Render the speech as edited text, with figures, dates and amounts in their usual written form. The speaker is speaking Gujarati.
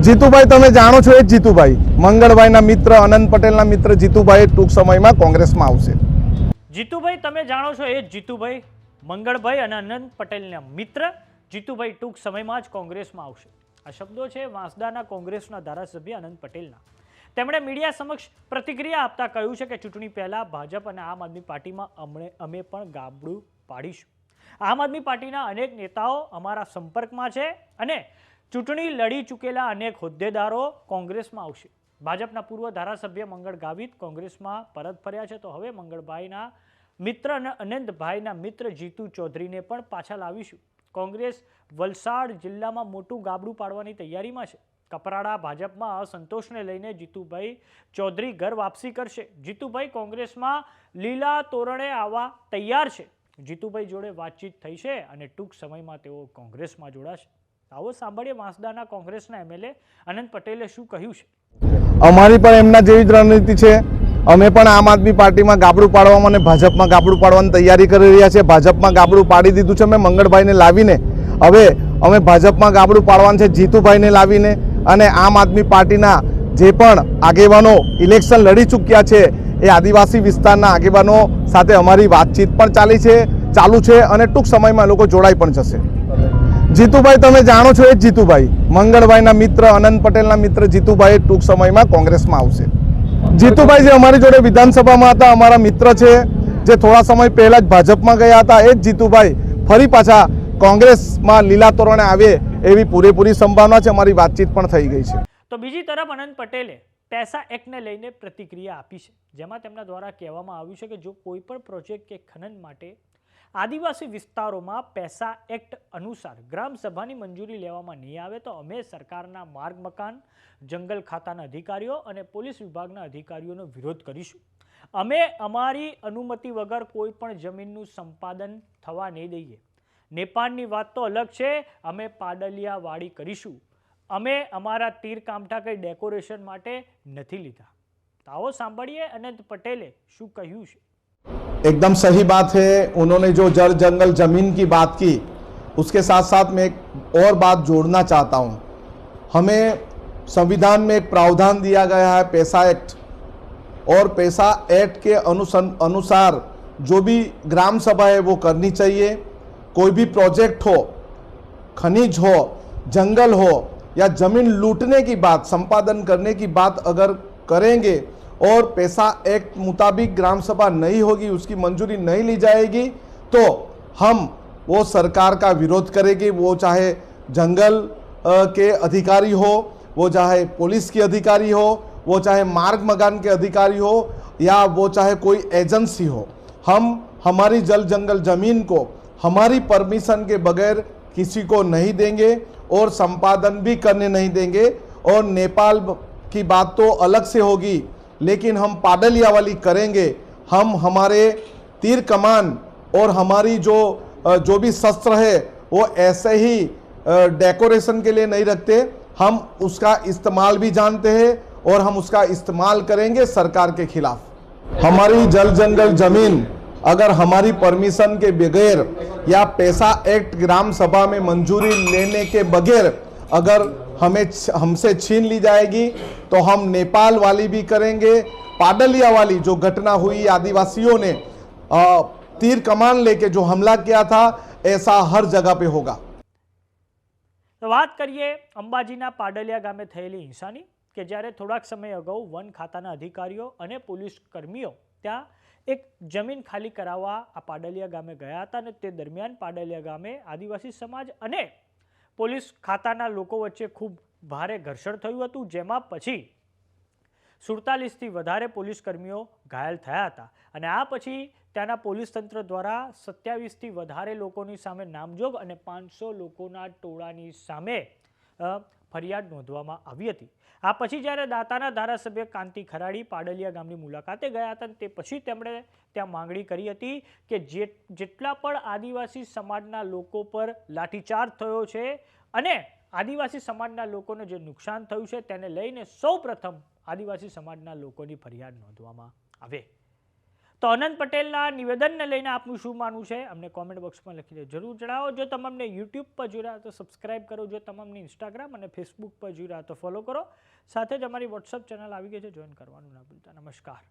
જીતુભાઈ તમે જાણો છો એ જ જીતુભાઈ મંગળભાઈના મિત્ર અનંત પટેલના મિત્ર જીતુભાઈ ટૂંક સમયમાં કોંગ્રેસમાં આવશે। જીતુભાઈ તમે જાણો છો એ જ જીતુભાઈ મંગળભાઈ અને અનંત પટેલના મિત્ર જીતુભાઈ ટૂંક સમયમાં જ કોંગ્રેસમાં આવશે। આ શબ્દો છે વાંસદાના કોંગ્રેસના ધારાસભ્ય અનંત પટેલના। તેમણે મીડિયા સમક્ષ પ્રતિક્રિયા આપતા કહ્યું છે કે ચૂંટણી પહેલા ભાજપ અને આમ આદમી પાર્ટીમાં અમે પણ ગાબડું પાડીશું। આમ આદમી પાર્ટીના અનેક નેતાઓ અમારા સંપર્કમાં છે અને ચૂંટણી લડી ચૂકેલા અનેક હોદ્દેદારો કોંગ્રેસમાં આવશે। ભાજપના પૂર્વ ધારાસભ્ય મંગળ ગાવિત કોંગ્રેસમાં પરત ફર્યા છે, તો હવે મંગળભાઈના મિત્ર અને અનંતભાઈના મિત્ર જીતુ ચૌધરીને પણ પાછા લાવીશું। કોંગ્રેસ વલસાડ જિલ્લામાં મોટું ગાબડું પાડવાની તૈયારીમાં છે। કપરાડા ભાજપમાં અસંતોષને લઈને જીતુભાઈ ચૌધરી ઘર વાપસી કરશે। જીતુભાઈ કોંગ્રેસમાં લીલા તોરણે આવવા તૈયાર છે। જીતુભાઈ જોડે વાતચીત થઈ છે અને ટૂંક સમયમાં તેઓ કોંગ્રેસમાં જોડાશે। આવો સાંભળીએ વાંસદાના કોંગ્રેસના એમએલએ અનંત પટેલે શું કહ્યું છે। અમારી પણ એમના જેવી જ રણનીતિ છે। અમે પણ આમ આદમી પાર્ટીમાં ગાબડું પાડવામાં અને ભાજપમાં ગાબડું પાડવાની તૈયારી કરી રહ્યા છે। ભાજપમાં ગાબડું પાડી દીધું છે મેં મંગળભાઈને લાવીને। હવે અમે ભાજપમાં ગાબડું પાડવાનું છે જીતુભાઈને લાવીને। અને આમ આદમી પાર્ટીના જે પણ આગેવાનો ઇલેક્શન લડી ચૂક્યા છે એ આદિવાસી વિસ્તારના આગેવાનો સાથે અમારી વાતચીત પણ ચાલુ છે અને ટૂંક સમયમાં લોકો જોડાઈ પણ જશે। જીતુભાઈ તમે જાણો છો એ જ જીતુભાઈ મંગળભાઈના મિત્ર અનંત પટેલના મિત્ર જીતુભાઈ ટૂંક સમયમાં કોંગ્રેસમાં આવશે। જીતુભાઈ જે અમારી જોડે વિધાનસભામાં હતા, અમારા મિત્ર છે, જે થોડા સમય પહેલા જ ભાજપમાં ગયા હતા, એ જ જીતુભાઈ ફરી પાછા કોંગ્રેસમાં લીલા તોરણે આવે એવી પૂરેપૂરી સંભાવના છે। અમારી વાતચીત પણ થઈ ગઈ છે। તો બીજી તરફ અનંત પટેલે પૈસા એક્ટને લઈને પ્રતિક્રિયા આપી છે, જેમાં તેમના દ્વારા કહેવામાં આવ્યું છે કે જો કોઈ પણ પ્રોજેક્ટ કે ખનન માટે આદિવાસી વિસ્તારોમાં પૈસા એક્ટ અનુસાર ગ્રામ સભાની મંજૂરી લેવામાં નહીં આવે તો અમે સરકારના માર્ગ મકાન, જંગલ ખાતાના અધિકારીઓ અને પોલીસ વિભાગના અધિકારીઓનો વિરોધ કરીશું। અમે અમારી અનુમતિ વગર કોઈ પણ જમીનનું સંપાદન થવા નહીં દઈએ। નેપાળની વાત તો અલગ છે, અમે પાડલિયા વાડી કરીશું। અમે અમારા તીર કામઠા કઈ ડેકોરેશન માટે નથી લીધા। આવો સાંભળીએ અનંત પટેલે શું કહ્યું છે। एकदम सही बात है। उन्होंने जो जल जंगल जमीन की बात की, उसके साथ साथ मैं एक और बात जोड़ना चाहता हूँ। हमें संविधान में एक प्रावधान दिया गया है पैसा एक्ट, और पैसा एक्ट के अनुसार जो भी ग्राम सभा है वो करनी चाहिए। कोई भी प्रोजेक्ट हो, खनिज हो, जंगल हो या जमीन लूटने की बात, संपादन करने की बात अगर करेंगे और पैसा एक्ट मुताबिक ग्राम सभा नहीं होगी, उसकी मंजूरी नहीं ली जाएगी, तो हम वो सरकार का विरोध करेंगे। वो चाहे जंगल के अधिकारी हो, वो चाहे पुलिस के अधिकारी हो, वो चाहे मार्ग मकान के अधिकारी हो, या वो चाहे कोई एजेंसी हो। हम हमारी जल जंगल जमीन को हमारी परमिशन के बगैर किसी को नहीं देंगे और संपादन भी करने नहीं देंगे। और नेपाल की बात तो अलग से होगी, लेकिन हम पाडलिया वाली करेंगे। हम हमारे तीर कमान और हमारी जो भी शस्त्र है वो ऐसे ही डेकोरेशन के लिए नहीं रखते। हम उसका इस्तेमाल भी जानते हैं और हम उसका इस्तेमाल करेंगे सरकार के खिलाफ। हमारी जल जंगल जमीन अगर हमारी परमिशन के बगैर या पैसा एक्ट ग्राम सभा में मंजूरी लेने के बगैर अगर हमसे छीन ली जाएगी तो हम नेपाल वाली भी करेंगे। पाडलिया वाली जो घटना हुई, आदिवासियों ने तीर कमान लेके जो हमला किया था, ऐसा हर जगह पे होगा। तो बात करिए अंबाजीना पाडलिया गामे थયેલી હિંસાની કે જ્યારે થોડાક સમય અગાઉ વન ખાતાના અધિકારીઓ અને પોલીસ કર્મીઓ ત્યાં એક જમીન ખાલી કરાવવા આ પાડલિયા ગામે ગયા હતા અને તે દરમિયાન પાડલિયા ગામે આદિવાસી સમાજ અને પોલીસ ખાતાના લોકો વચ્ચે ખૂબ ભારે ઘર્ષણ થયું હતું, જેમાં પછી 47થી વધારે પોલીસ કર્મીઓ ઘાયલ થયા હતા અને આ પછી ત્યાંના પોલીસ તંત્ર દ્વારા 27થી વધારે લોકોની સામે નામજોગ અને 500 લોકોના ટોળાની સામે ફરિયાદ નોંધવામાં આવી હતી। આ પછી જ્યારે દાતાના ધારાસભ્ય કાંતિ ખરાડી પાડલિયા ગામની મુલાકાતે ગયા હતા, તે પછી તેમણે ત્યાં માંગણી કરી હતી કે જેટલા પણ આદિવાસી સમાજના લોકો પર લાઠીચાર્જ થયો છે અને આદિવાસી સમાજના લોકોને જે નુકસાન થયું છે તેને લઈને સૌપ્રથમ આદિવાસી સમાજના લોકોની ફરિયાદ નોંધવામાં આવે। તો અનંત પટેલના નિવેદનને લઈને આપનું શું માનવું છે અમને કોમેન્ટ બોક્સમાં લખીને જરૂર જણાવો. જો તમને યુટ્યુબ પર જોઈ રહ્યા તો સબસ્ક્રાઇબ કરો, જો તમને ઇન્સ્ટાગ્રામ અને ફેસબુક પર જોઈ રહ્યા તો ફોલો કરો. સાથે જ અમારી વોટ્સઅપ ચેનલ આવી ગઈ છે, જોઈન કરવાનું ના ભૂલતા. નમસ્કાર.